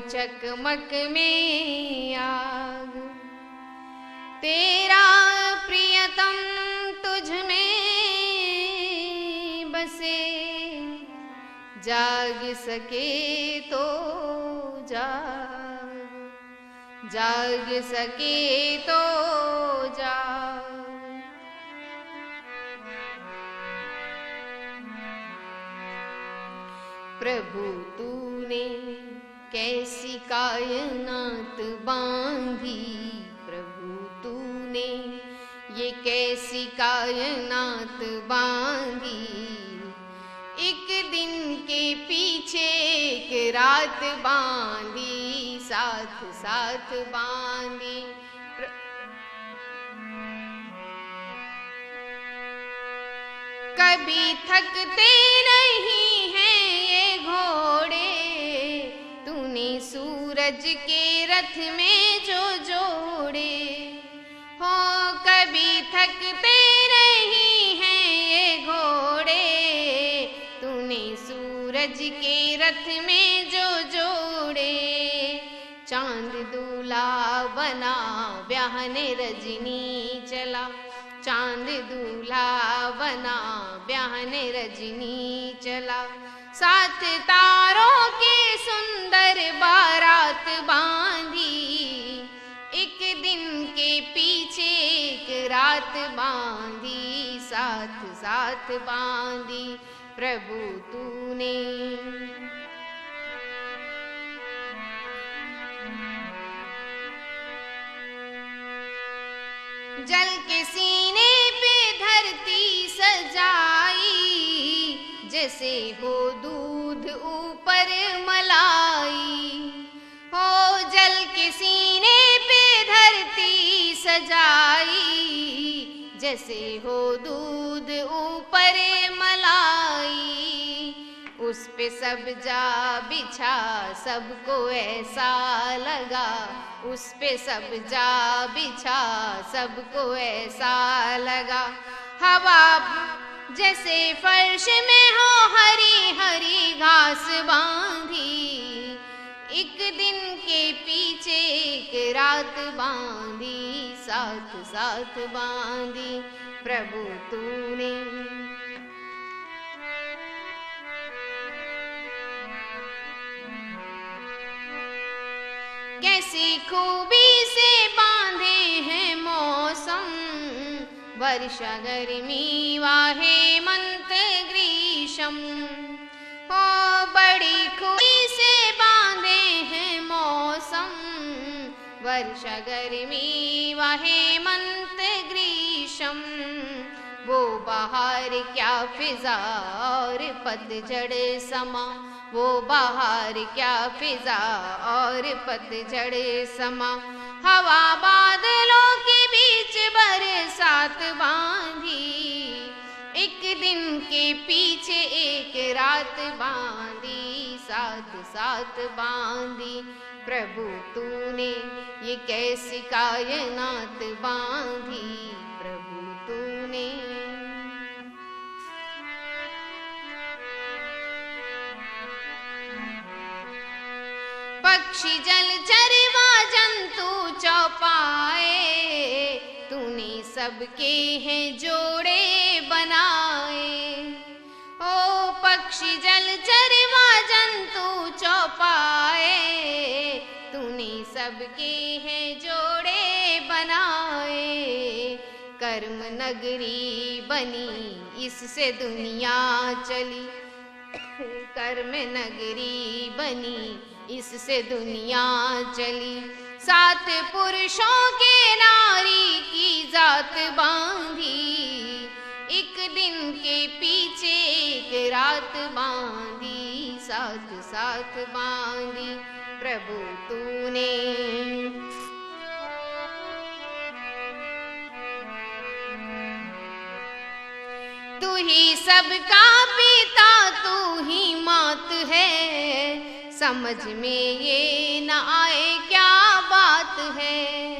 चकमक में आग, तेरा प्रियतम तुझ में बसे, जाग सके तो जाग, जाग सके तो जाग। प्रभु तूने कैसी कायनात बांधी, प्रभु तूने ये कैसी कायनात बांधी, एक दिन के पीछे एक रात बांधी, साथ साथ बांधी। कभी थकते नहीं हैं ये घोड़े, तूने सूरज के रथ में जो जोड़े हो। कभी थकते नहीं हैं ये घोड़े, तूने सूरज के रथ में जो जोड़े। चांद दूल्हा बना ब्याहने रजनी चला, चांद दूल्हा बना ब्याहने रजनी चला, सात तारों के सुंदर बारात बांधी, एक दिन के पीछे एक रात बांधी, साथ साथ बांधी। प्रभु तूने जल के सीने पे धरती सजाई, जैसे हो दूध ऊपर मलाई हो। जल के सीने पे धरती सजाई, जैसे हो दूध ऊपर मलाई। उस पे सब जा बिछा सबको ऐसा लगा, उस पे सब जा बिछा सबको ऐसा लगा। हवा जैसे फर्श में हो हरी हरी घास बांधी, एक दिन के पीछे एक रात बांधी, साथ साथ बांधी। प्रभु तूने कैसी खूबी से बांधे हैं मौसम, वर्षा गर्मी व हेमंत ग्रीष्म हो। बड़ी खूबी से बांधे हैं मौसम, वर्षा गर्मी व हेमंत ग्रीष्म। वो बाहर क्या फिजा और पतझड़ समा, वो बाहर क्या फिजा और पतझड़ समा। हवा बादलों के बीच बरसात बांधी, एक दिन के पीछे एक रात बांधी, साथ साथ बांधी। प्रभु तूने ये कैसी कायनात बांधी, प्रभु तूने पक्षी जलचर व जंतु चौपाए, तूने सबके हैं जोड़े बनाए। ओ पक्षी जलचर व जंतु चौपाए, तूने सबके हैं जोड़े बनाए। कर्म नगरी बनी इससे दुनिया चली, कर्म नगरी बनी इससे दुनिया चली। सात पुरुषों के नारी की जात बांधी, एक दिन के पीछे एक रात बांधी, साथ साथ बांधी। प्रभु तूने तू ही सबका पिता, तू ही मात है, समझ में ये न आए क्या बात है।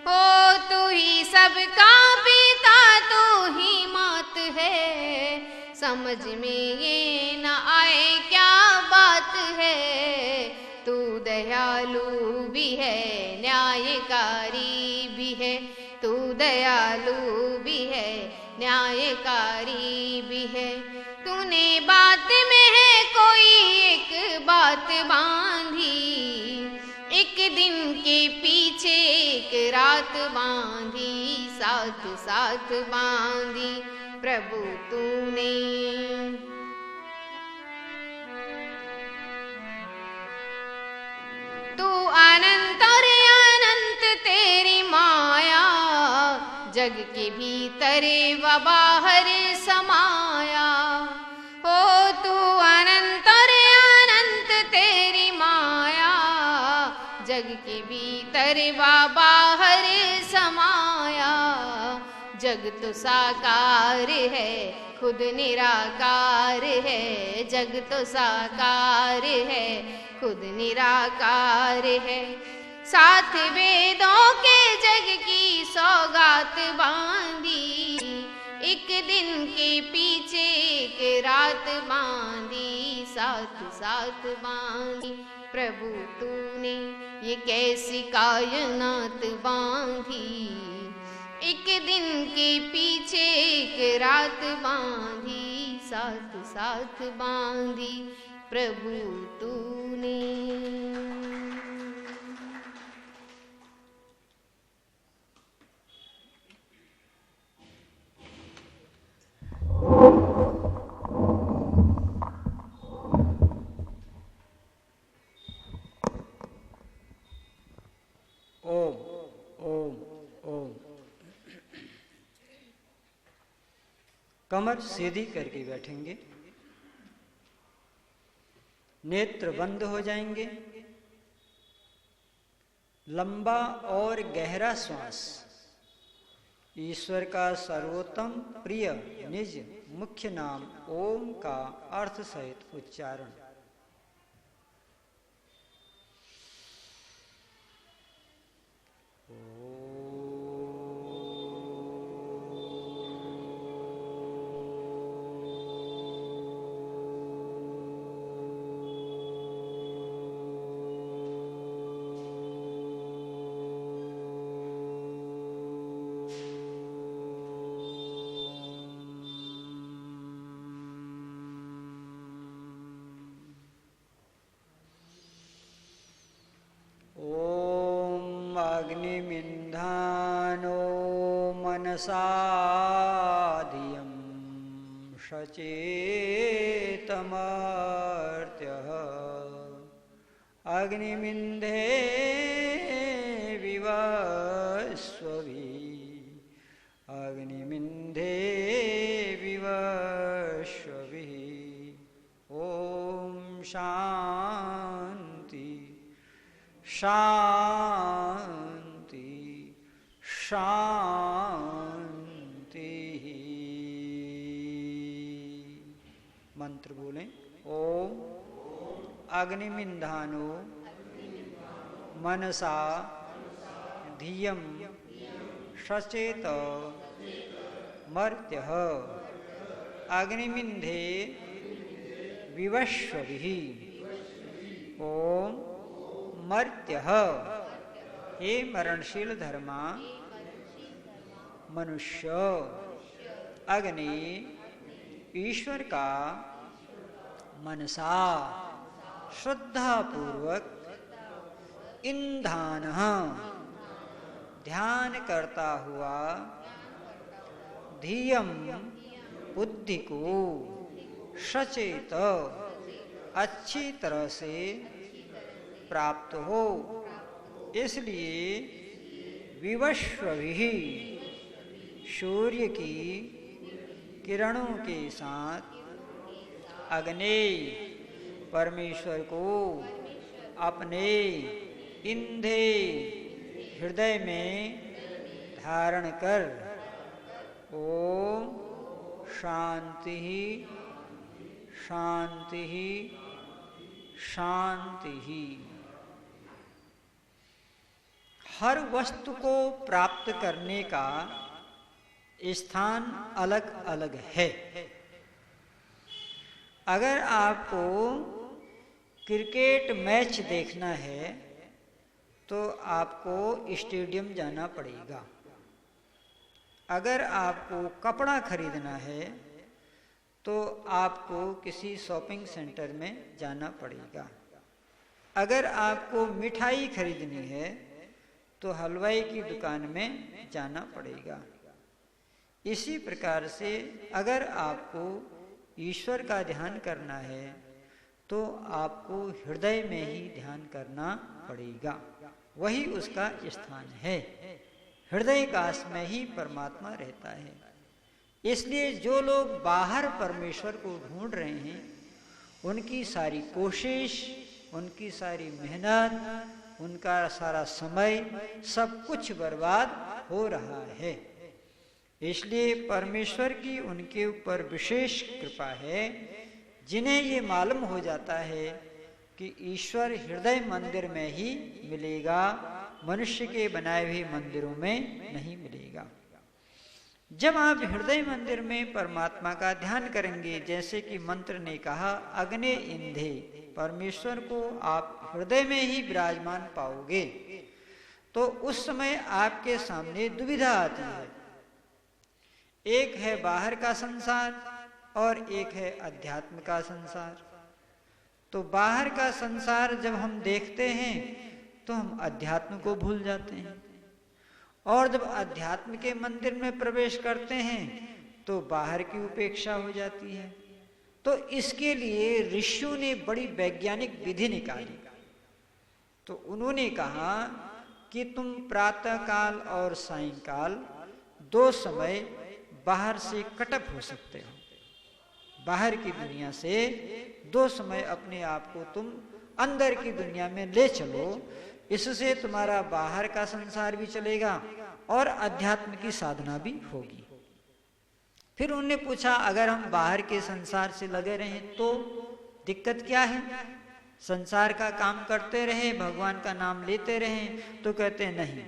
हो तू ही सबका पिता, तू ही मात है, समझ में ये न आए क्या बात है। तू दया दयालु भी है, न्यायकारी भी है। तू दयालु भी है, न्यायकारी भी है। तूने बात में है कोई एक बात बांधी, एक दिन के पीछे एक रात बांधी, साथ साथ बांधी प्रभु तूने। तू अनंत और अनंत तेरी माया, जग के भीतर व बाहर समाया। हो तू अनंत और अनंत तेरी माया, जग के भीतर व बाहर समाया। जग तो साकार है, खुद निराकार है। जग तो साकार है, खुद निराकार है। साथ वेदों के जग की सौगात बांधी, एक दिन के पीछे एक रात बांधी, साथ साथ बांधी प्रभु तूने। ये कैसी कायनात बांधी, एक दिन के पीछे एक रात बांधी, साथ साथ बांधी प्रभु तूने। ओम ओम ओम। कमर सीधी करके बैठेंगे, नेत्र बंद हो जाएंगे। लंबा और गहरा श्वास, ईश्वर का सर्वोत्तम प्रिय निज मुख्य नाम ओम का अर्थ सहित उच्चारण। अग्निमिन्धानो मनसाधियं सचेतमर्त्यः। अग्निमिन्धे विवस्वभिः, अग्निमिन्धे विवस्वभिः। ॐ शान्ति शान्ति शान्ति। मंत्र बोलें। ओम अग्निमिन्धानो मनसा धियं सचेत मर्त्यः। अग्निमिन्धे विवस्वभिः। ओम मर्त्यः। हे मरणशील धर्मा, मनुष्य अग्नि ईश्वर का मनसा श्रद्धा पूर्वक ईंधन ध्यान करता हुआ धियम बुद्धि को सचेत अच्छी तरह से प्राप्त हो, इसलिए विवस्वभिः सूर्य की किरणों के साथ अग्नि परमेश्वर को अपने इंधे हृदय में धारण कर। ओम शांति शांति शांति। हर वस्तु को प्राप्त करने का स्थान अलग अलग है। अगर आपको क्रिकेट मैच देखना है तो आपको स्टेडियम जाना पड़ेगा। अगर आपको कपड़ा खरीदना है तो आपको किसी शॉपिंग सेंटर में जाना पड़ेगा। अगर आपको मिठाई खरीदनी है तो हलवाई की दुकान में जाना पड़ेगा। इसी प्रकार से अगर आपको ईश्वर का ध्यान करना है तो आपको हृदय में ही ध्यान करना पड़ेगा, वही उसका स्थान है। हृदय काश में ही परमात्मा रहता है। इसलिए जो लोग बाहर परमेश्वर को ढूंढ रहे हैं, उनकी सारी कोशिश, उनकी सारी मेहनत, उनका सारा समय, सब कुछ बर्बाद हो रहा है। इसलिए परमेश्वर की उनके ऊपर विशेष कृपा है, जिन्हें ये मालूम हो जाता है कि ईश्वर हृदय मंदिर में ही मिलेगा, मनुष्य के बनाए हुए मंदिरों में नहीं मिलेगा। जब आप हृदय मंदिर में परमात्मा का ध्यान करेंगे, जैसे कि मंत्र ने कहा, अग्ने इंधे, परमेश्वर को आप हृदय में ही विराजमान पाओगे, तो उस समय आपके सामने दुविधा आती है। एक है बाहर का संसार और एक है अध्यात्म का संसार। तो बाहर का संसार जब हम देखते हैं तो हम अध्यात्म को भूल जाते हैं, और जब अध्यात्म के मंदिर में प्रवेश करते हैं तो बाहर की उपेक्षा हो जाती है। तो इसके लिए ऋषियों ने बड़ी वैज्ञानिक विधि निकाली। तो उन्होंने कहा कि तुम प्रातः काल और सायंकाल 2 समय बाहर से कटअप हो सकते हो। बाहर की दुनिया से 2 समय अपने आप को तुम अंदर की दुनिया में ले चलो। इससे तुम्हारा बाहर का संसार भी चलेगा और अध्यात्म की साधना भी होगी। फिर उन्होंने पूछा, अगर हम बाहर के संसार से लगे रहें तो दिक्कत क्या है? संसार का काम करते रहे, भगवान का नाम लेते रहें? तो कहते हैं नहीं,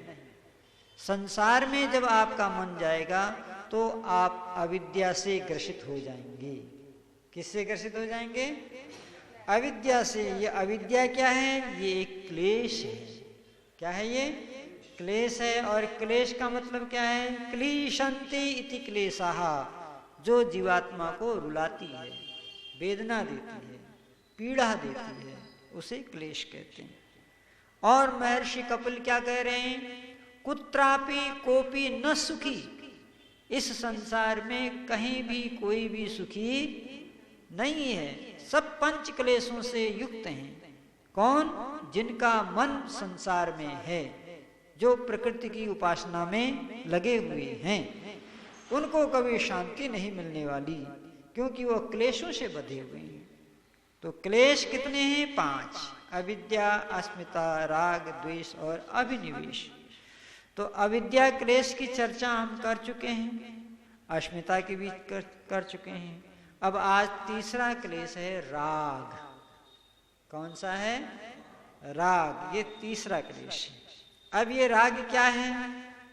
संसार में जब आपका मन जाएगा तो आप अविद्या से ग्रसित हो जाएंगे। किससे ग्रसित हो जाएंगे? अविद्या से। ये अविद्या क्या है? ये एक क्लेश है। क्या है ये? क्लेश है। और क्लेश का मतलब क्या है? क्लेशन्ति इति क्लेशः, जो जीवात्मा को रुलाती है, वेदना देती है, पीड़ा देती है, उसे क्लेश कहते हैं। और महर्षि कपिल क्या कह रहे हैं? कुत्रापि कोपि न सुखी, इस संसार में कहीं भी कोई भी सुखी नहीं है, सब पंच क्लेशों से युक्त हैं। कौन? जिनका मन संसार में है, जो प्रकृति की उपासना में लगे हुए हैं, उनको कभी शांति नहीं मिलने वाली, क्योंकि वो क्लेशों से बंधे हुए हैं। तो क्लेश कितने हैं? 5। अविद्या, अस्मिता, राग, द्वेष और अभिनिवेश। तो अविद्या क्लेश की चर्चा हम कर चुके हैं, अस्मिता की भी कर चुके हैं। अब आज तीसरा क्लेश है राग। कौन सा है? राग। ये तीसरा क्लेश है। अब ये राग क्या है?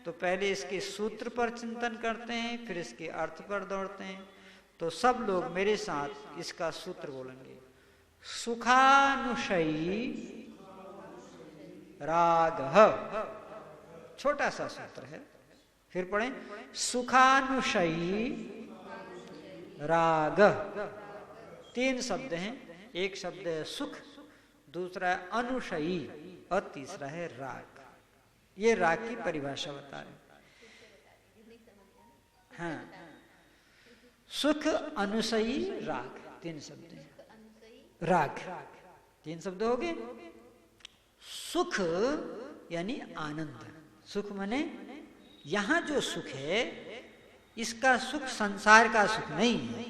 तो पहले इसके सूत्र पर चिंतन करते हैं, फिर इसके अर्थ पर दौड़ते हैं। तो सब लोग मेरे साथ इसका सूत्र बोलेंगे। सुखानुशयी रागः, छोटा सा सूत्र है, फिर पढ़ें। सुखानुशयी राग। 3 शब्द हैं, एक शब्द है सुख, दूसरा है अनुशयी और तीसरा है राग। ये राग की परिभाषा बता रहे हैं। हाँ, सुख, अनुशयी, राग, 3 शब्द हैं। राग 3 शब्द हो गए। सुख यानी आनंद। सुख माने यहां जो सुख है, इसका सुख संसार का सुख नहीं है,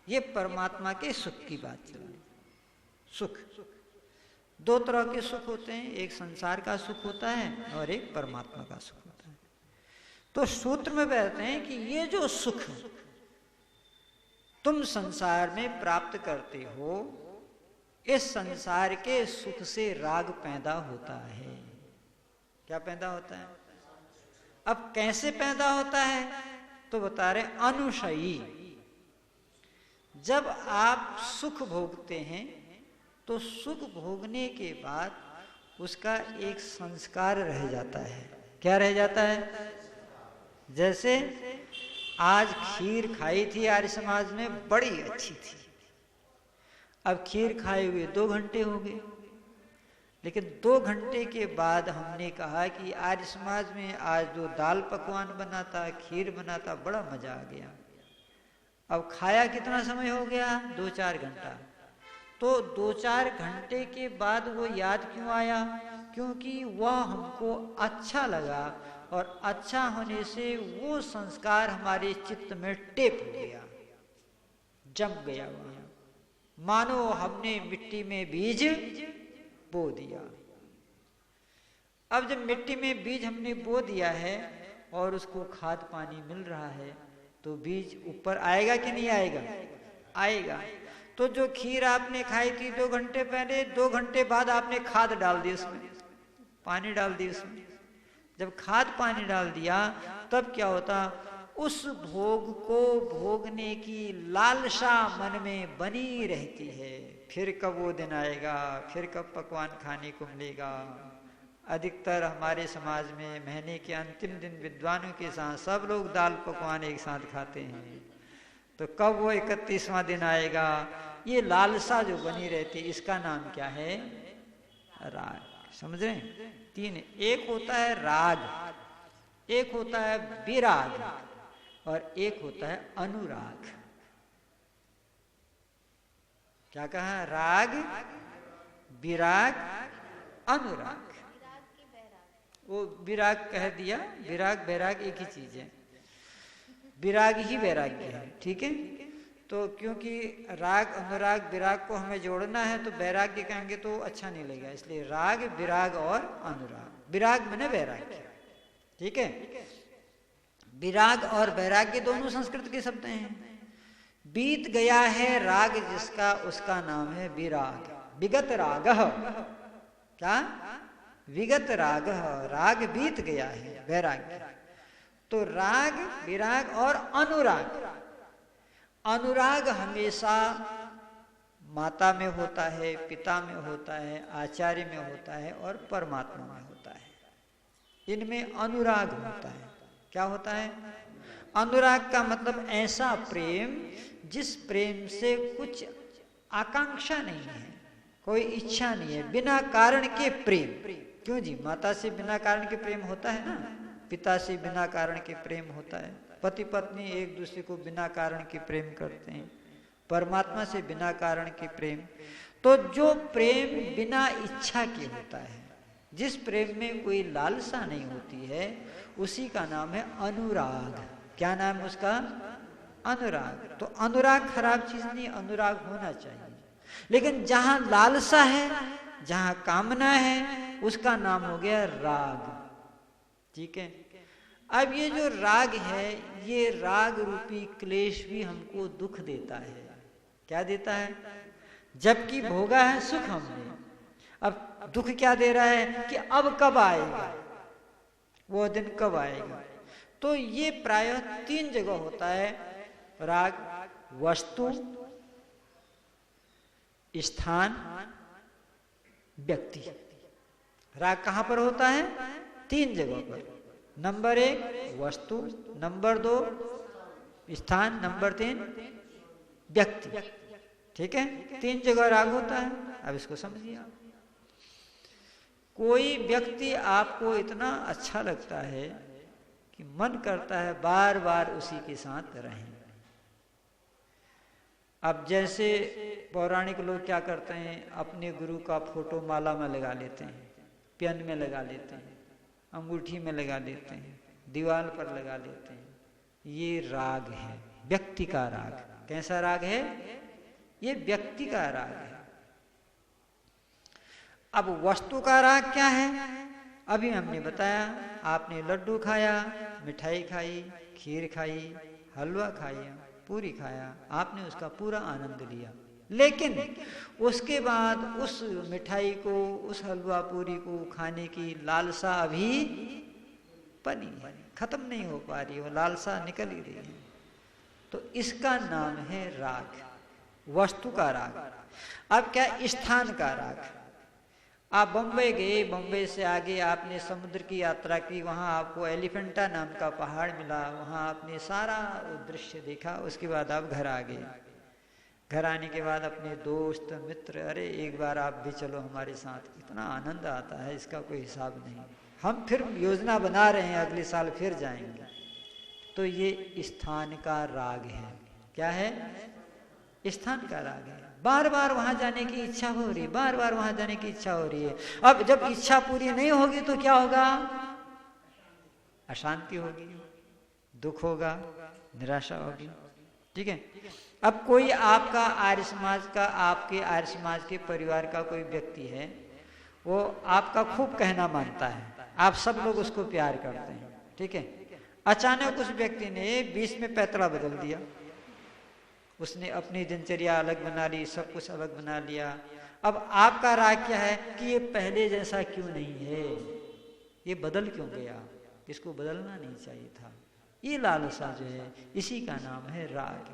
ये परमात्मा के सुख की बात चल रही। सुख 2 तरह के सुख होते हैं, एक संसार का सुख होता है और एक परमात्मा का सुख होता है। तो सूत्र में कहते हैं कि ये जो सुख तुम संसार में प्राप्त करते हो, इस संसार के सुख से राग पैदा होता है। क्या पैदा होता है? अब कैसे पैदा होता है? तो बता रहे अनुशयी। जब आप सुख भोगते हैं तो सुख भोगने के बाद उसका एक संस्कार रह जाता है। क्या रह जाता है? जैसे आज खीर खाई थी आर्य समाज में, बड़ी अच्छी थी। अब खीर खाए हुए 2 घंटे हो गए, लेकिन 2 घंटे के बाद हमने कहा कि आर्य समाज में आज जो दाल पकवान बना था, खीर बना था, बड़ा मजा आ गया। अब खाया कितना समय हो गया? 2-4 घंटा। तो 2-4 घंटे के बाद वो याद क्यों आया? क्योंकि वह हमको अच्छा लगा, और अच्छा होने से वो संस्कार हमारे चित्त में टेप हो गया, जम गया वहाँ। मानो हमने मिट्टी में बीज बो दिया। अब जब मिट्टी में बीज हमने बो दिया है और उसको खाद पानी मिल रहा है, तो बीज ऊपर आएगा कि नहीं आएगा? आएगा। तो जो खीर आपने खाई थी 2 घंटे पहले, 2 घंटे बाद आपने खाद डाल दी, उसमें पानी डाल दी। उसमें जब खाद पानी डाल दिया, तब क्या होता? उस भोग को भोगने की लालसा मन में बनी रहती है। फिर कब वो दिन आएगा, फिर कब पकवान खाने को मिलेगा। अधिकतर हमारे समाज में महीने के अंतिम दिन विद्वानों के साथ सब लोग दाल पकवान एक साथ खाते हैं। तो कब वो 31वां दिन आएगा? ये लालसा जो बनी रहती है, इसका नाम क्या है? राग। समझ रहे हैं? 3। एक होता है राग, एक होता है विराग, और एक होता है अनुराग। क्या कहा? राग, विराग, अनुराग। वो विराग कह दिया, विराग वैराग एक ही चीज है। विराग ही वैराग्य है, ठीक है। तो क्योंकि राग अनुराग विराग को हमें जोड़ना है, तो वैराग्य कहेंगे तो अच्छा नहीं लगेगा, इसलिए राग विराग और अनुराग। विराग माने वैराग्य, ठीक है। विराग और वैराग्य दोनों संस्कृत के शब्द हैं। बीत गया है राग जिसका, उसका नाम है विराग। विगत राग, क्या? विगत राग, राग बीत गया है, वैराग्य। तो राग, विराग और अनुराग। अनुराग हमेशा माता में होता है, पिता में होता है, आचार्य में होता है और परमात्मा में होता है। इनमें अनुराग होता है। क्या होता है? अनुराग का मतलब ऐसा प्रेम जिस प्रेम से कुछ आकांक्षा नहीं है, कोई इच्छा नहीं है, बिना कारण के प्रेम। क्यों जी? माता से बिना कारण के प्रेम होता है ना, पिता से बिना कारण के प्रेम होता है, पति पत्नी एक दूसरे को बिना कारण के प्रेम करते हैं, परमात्मा से बिना कारण के प्रेम। तो जो प्रेम बिना इच्छा के होता है, जिस प्रेम में कोई लालसा नहीं होती है, उसी का नाम है अनुराग। क्या नाम है उसका? अनुराग। तो अनुराग खराब चीज नहीं, अनुराग होना चाहिए। लेकिन जहां लालसा है, जहां कामना है, उसका नाम हो गया राग, ठीक है। अब ये जो राग है, ये राग रूपी क्लेश भी हमको दुख देता है। क्या देता है? जबकि भोगा है सुख हमने, अब दुख क्या दे रहा है कि अब कब आएगा, वो दिन कब आएगा। तो ये प्रायः 3 जगह होता है राग: वस्तु, स्थान, व्यक्ति। राग कहां पर होता है? 3 जगह पर। नंबर 1 वस्तु, नंबर 2 स्थान, नंबर 3 व्यक्ति, ठीक है। 3 जगह राग होता है। अब इसको समझिए आप। कोई व्यक्ति आपको इतना अच्छा लगता है कि मन करता है बार बार उसी के साथ रहें। अब जैसे पौराणिक लोग क्या करते हैं, अपने गुरु का फोटो माला में लगा लेते हैं, पेन में लगा लेते हैं, अंगूठी में लगा लेते हैं, दीवार पर लगा लेते हैं। ये राग है, व्यक्ति का राग। कैसा राग है? ये व्यक्ति का राग है। अब वस्तु का राग क्या है? अभी हमने बताया, आपने लड्डू खाया, मिठाई खाई, खीर खाई, हलवा खाया, पूरी खाया, आपने उसका पूरा आनंद लिया। लेकिन उसके बाद उस मिठाई को, उस हलवा पूरी को खाने की लालसा अभी बनी है, खत्म नहीं हो पा रही, वो लालसा निकल ही रही है। तो इसका नाम है राग, वस्तु का राग। अब क्या? स्थान का राग। आप बम्बई गए, बम्बई से आगे आपने समुद्र की यात्रा की, वहाँ आपको एलिफेंटा नाम का पहाड़ मिला, वहाँ आपने सारा दृश्य देखा, उसके बाद आप घर आ गए। घर आने के बाद अपने दोस्त मित्र, अरे एक बार आप भी चलो हमारे साथ, इतना आनंद आता है इसका कोई हिसाब नहीं। हम फिर योजना बना रहे हैं अगले साल फिर जाएंगे। तो ये स्थान का राग है। क्या है? स्थान का राग है। बार बार वहां जाने की इच्छा हो रही है, बार बार वहां जाने की इच्छा हो रही है। अब जब इच्छा पूरी नहीं होगी तो क्या होगा? अशांति होगी, दुख होगा, निराशा होगी। ठीक है। अब कोई आपका आर्य समाज का, आपके आर्य समाज के परिवार का कोई व्यक्ति है, वो आपका खूब कहना मानता है, आप सब लोग उसको प्यार करते हैं। ठीक है। अचानक उस व्यक्ति ने बीच में पैतरा बदल दिया, उसने अपनी दिनचर्या अलग बना ली, सब कुछ अलग बना लिया। अब आपका राग क्या है कि ये पहले जैसा क्यों नहीं है, ये बदल क्यों गया, इसको बदलना नहीं चाहिए था। ये लालसा जो है, इसी का नाम है राग।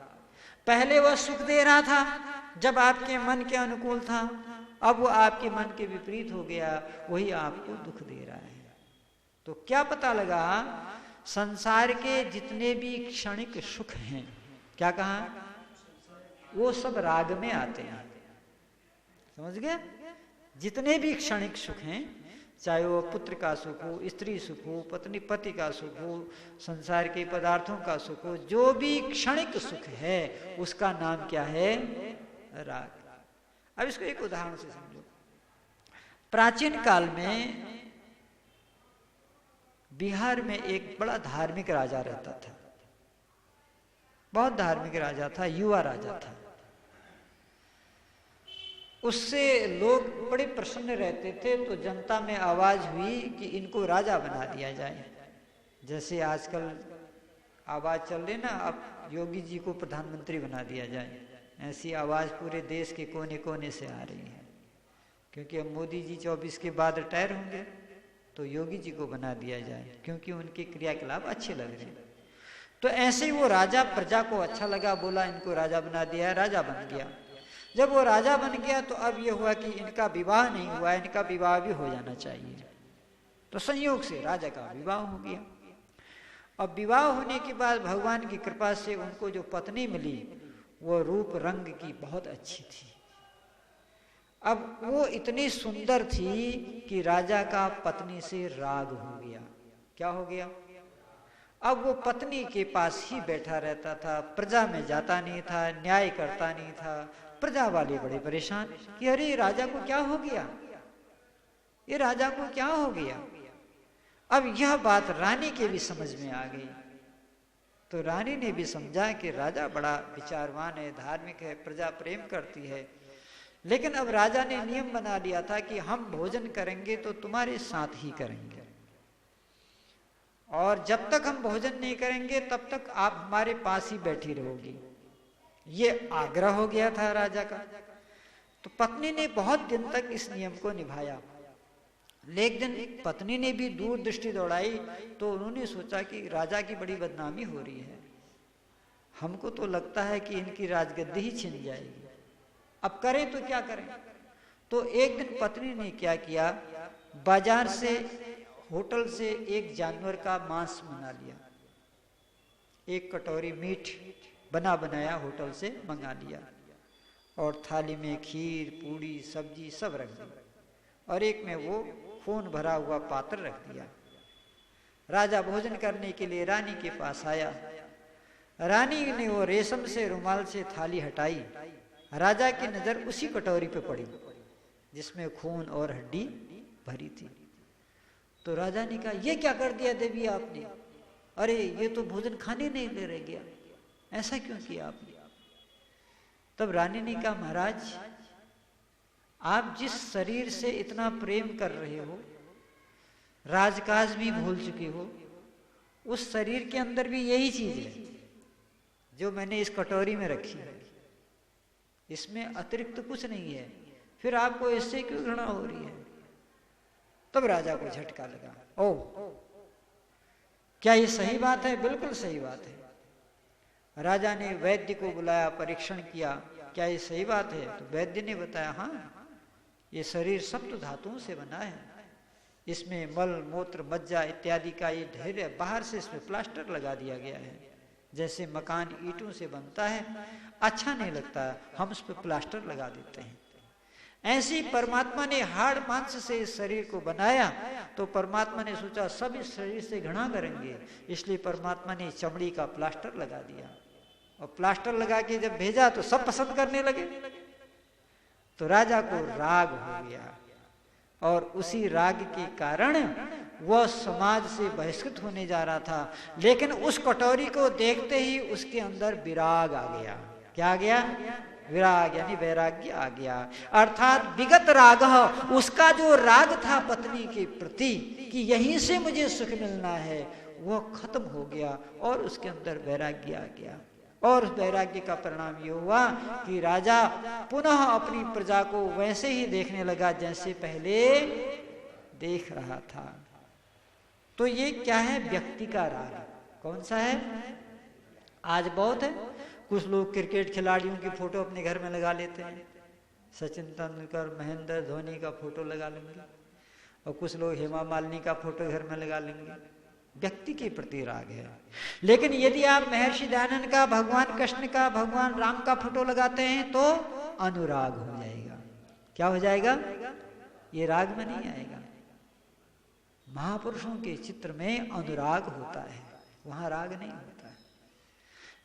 पहले वह सुख दे रहा था जब आपके मन के अनुकूल था, अब वो आपके मन के विपरीत हो गया, वही आपको दुख दे रहा है। तो क्या पता लगा? संसार के जितने भी क्षणिक सुख हैं, क्या कहा, वो सब राग में आते हैं। समझ गए? जितने भी क्षणिक सुख हैं, चाहे वो पुत्र का सुख हो, स्त्री सुख हो, पत्नी पति का सुख हो, संसार के पदार्थों का सुख हो, जो भी क्षणिक सुख है उसका नाम क्या है? राग। अब इसको एक उदाहरण से समझो। प्राचीन काल में बिहार में एक बड़ा धार्मिक राजा रहता था, बहुत धार्मिक राजा था, युवा राजा था। उससे लोग बड़े प्रसन्न रहते थे। तो जनता में आवाज हुई कि इनको राजा बना दिया जाए। जैसे आजकल आवाज चल रही ना, अब योगी जी को प्रधानमंत्री बना दिया जाए, ऐसी आवाज पूरे देश के कोने कोने से आ रही है। क्योंकि अब मोदी जी 24 के बाद रिटायर होंगे, तो योगी जी को बना दिया जाए, क्योंकि उनके क्रियाकलाप अच्छे लग रहे हैं। तो ऐसे ही वो राजा, प्रजा को अच्छा लगा, बोला इनको राजा बना दिया, राजा बन गया। जब वो राजा बन गया तो अब ये हुआ कि इनका विवाह नहीं हुआ, इनका विवाह भी हो जाना चाहिए। तो संयोग से राजा का विवाह हो गया। अब विवाह होने के बाद भगवान की कृपा से उनको जो पत्नी मिली वो रूप रंग की बहुत अच्छी थी। अब वो इतनी सुंदर थी कि राजा का पत्नी से राग हो गया। क्या हो गया? अब वो पत्नी के पास ही बैठा रहता था, प्रजा में जाता नहीं था, न्याय करता नहीं था। प्रजा वाले बड़े परेशान कि अरे राजा को क्या हो गया, ये राजा को क्या हो गया। अब यह बात रानी के भी समझ में आ गई। तो रानी ने भी समझा कि राजा बड़ा विचारवान है, धार्मिक है, प्रजा प्रेम करती है। लेकिन अब राजा ने नियम बना लिया था कि हम भोजन करेंगे तो तुम्हारे साथ ही करेंगे, और जब तक हम भोजन नहीं करेंगे तब तक आप हमारे पास ही बैठी रहोगी। ये आग्रह हो गया था राजा का। तो पत्नी ने बहुत दिन तक इस नियम को निभाया। लेकिन पत्नी ने भी दूर दृष्टि दौड़ाई, तो उन्होंने सोचा कि राजा की बड़ी बदनामी हो रही है, हमको तो लगता है कि इनकी राजगद्दी ही छिन जाएगी, अब करें तो क्या करें। तो एक दिन पत्नी ने क्या किया, बाजार से, होटल से एक जानवर का मांस मंगा लिया, एक कटोरी मीट बना बनाया होटल से मंगा लिया, और थाली में खीर, पूड़ी, सब्जी सब रख दी, और एक में वो खून भरा हुआ पात्र रख दिया। राजा भोजन करने के लिए रानी के पास आया। रानी ने वो रेशम से रुमाल से थाली हटाई। राजा की नजर उसी कटोरी पे पड़ी जिसमें खून और हड्डी भरी थी। तो राजा ने कहा, ये क्या कर दिया देवी आपने, अरे ये तो भोजन खाने नहीं ले रह गया, ऐसा क्यों किया आपने। तब रानी ने कहा, महाराज आप जिस शरीर से इतना प्रेम कर रहे हो, राजकाज भी भूल चुके हो, उस शरीर के अंदर भी यही चीज है जो मैंने इस कटोरी में रखी है, इसमें अतिरिक्त कुछ नहीं है, फिर आपको इससे क्यों घृणा हो रही है। तब राजा को झटका लगा, ओ क्या ये सही बात है? बिल्कुल सही बात है। राजा ने वैद्य को बुलाया, परीक्षण किया, क्या ये सही बात है? तो वैद्य ने बताया, हाँ ये शरीर सप्त धातुओं से बना है, इसमें मल मूत्र मज्जा इत्यादि का ये ढेर है, बाहर से इसमें प्लास्टर लगा दिया गया है। जैसे मकान ईंटों से बनता है, अच्छा नहीं लगता, हम उस पर प्लास्टर लगा देते हैं। ऐसे ही परमात्मा ने हाड़ मांस से इस शरीर को बनाया, तो परमात्मा ने सोचा सब इस शरीर से घृणा करेंगे, इसलिए परमात्मा ने चमड़ी का प्लास्टर लगा दिया। और प्लास्टर लगा के जब भेजा तो सब पसंद करने लगे, तो राजा को राग हो गया, और उसी राग के कारण वह समाज से बहिष्कृत होने जा रहा था। लेकिन उस कटोरी को देखते ही उसके अंदर विराग आ गया। क्या आ गया? विराग, यानी वैराग्य आ गया। अर्थात विगत राग, उसका जो राग था पत्नी के प्रति कि यहीं से मुझे सुख मिलना है, वह खत्म हो गया और उसके अंदर वैराग्य आ गया। और उस वैराग्य का परिणाम ये हुआ कि राजा पुनः अपनी प्रजा को वैसे ही देखने लगा जैसे पहले देख रहा था। तो ये क्या है? व्यक्ति का राग। कौन सा है? आज बहुत है, कुछ लोग क्रिकेट खिलाड़ियों की फोटो अपने घर में लगा लेते हैं, सचिन तेंदुलकर महेंद्र धोनी का फोटो लगा लेंगे, और कुछ लोग हेमा मालिनी का फोटो घर में लगा लेंगे। व्यक्ति के प्रति राग है। लेकिन यदि आप महर्षि दयानंद का, भगवान कृष्ण का, भगवान राम का फोटो लगाते हैं तो अनुराग हो जाएगा। क्या हो जाएगा? ये राग में नहीं आएगा। महापुरुषों के चित्र में अनुराग होता है, वहां राग नहीं होता है।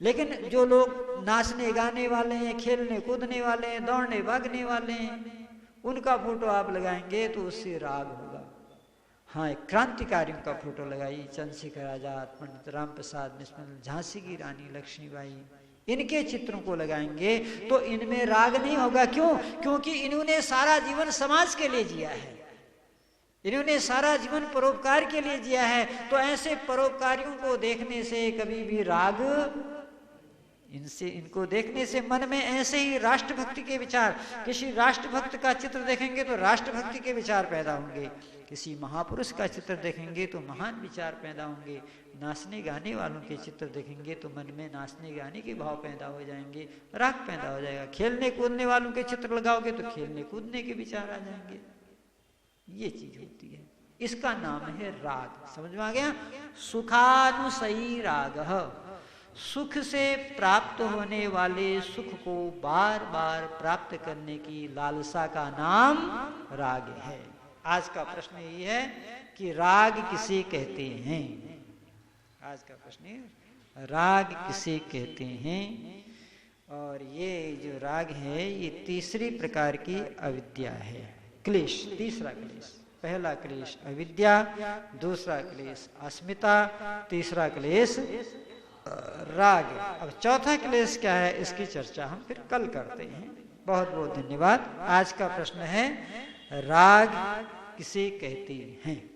लेकिन जो लोग नाचने गाने वाले हैं, खेलने कूदने वाले हैं, दौड़ने भागने वाले हैं, उनका फोटो आप लगाएंगे तो उससे राग होगा। हाँ, एक क्रांतिकारियों का फोटो लगाइए, चंद्रशेखर आजाद, पंडित राम प्रसाद बिस्मिल, झांसी की रानी लक्ष्मीबाई, इनके चित्रों को लगाएंगे तो इनमें राग नहीं होगा। क्यों? क्योंकि इन्होंने सारा जीवन समाज के लिए जिया है, इन्होंने सारा जीवन परोपकार के लिए जिया है। तो ऐसे परोपकारियों को देखने से कभी भी राग, इनको देखने से मन में ऐसे ही राष्ट्रभक्ति के विचार, किसी राष्ट्रभक्त का चित्र देखेंगे तो राष्ट्रभक्ति के विचार पैदा होंगे, किसी महापुरुष का चित्र देखेंगे तो महान विचार पैदा होंगे, नाचने गाने वालों के चित्र देखेंगे तो मन में नाचने गाने के भाव पैदा हो जाएंगे, राग पैदा हो जाएगा। खेलने कूदने वालों के चित्र लगाओगे तो खेलने कूदने के विचार आ जाएंगे। ये चीज होती है, इसका नाम है राग। समझ में आ गया? सुखानुसयी राग, सुख से प्राप्त होने वाले सुख को बार बार प्राप्त करने की लालसा का नाम राग है। आज का प्रश्न यही है कि राग किसे कहते हैं? आज का प्रश्न है राग किसे कहते हैं? और ये जो राग है ये तीसरी प्रकार की अविद्या है, क्लेश। तीसरा क्लेश, पहला क्लेश अविद्या, दूसरा क्लेश अस्मिता, तीसरा क्लेश राग। अब चौथा क्लेश क्या है, इसकी चर्चा हम फिर कल करते हैं। बहुत बहुत धन्यवाद। आज का प्रश्न है राग किसे कहते हैं?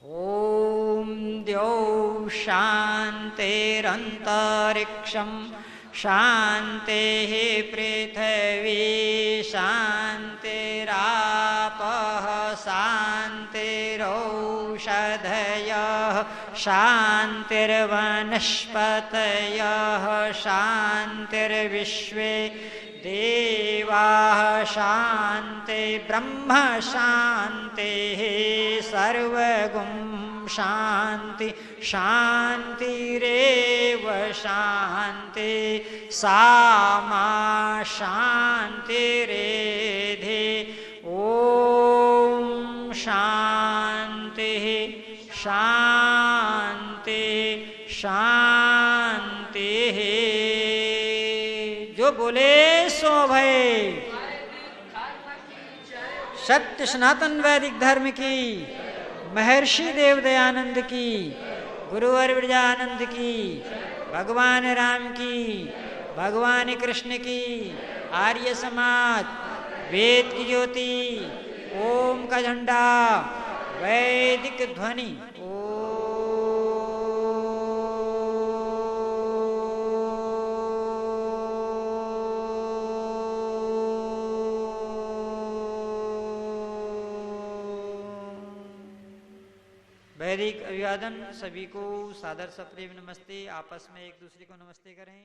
ओम द्यौ शांतिरंतरिक्षम शांतेः पृथिवी शांतिरापः शांतिरौषधयः शांतिर्वनस्पतयः शांतिर्विश्वे देवाः शांति ब्रह्म शांतिः सर्वगुं शांति शांतिरेव शांति सामा शांतिरेधि। ओम शांति शांति शांति। जो बोले सो भय। सत्य सनातन वैदिक धर्म की, महर्षि देव दयानंद की, गुरुवर विरजानंद की, भगवान राम की, भगवान कृष्ण की, आर्य समाज, वेद की ज्योति, ओम का झंडा, वैदिक ध्वनि। वैदिक अभिवादन। सभी को सादर सप्रेम नमस्ते। आपस में एक दूसरे को नमस्ते करें।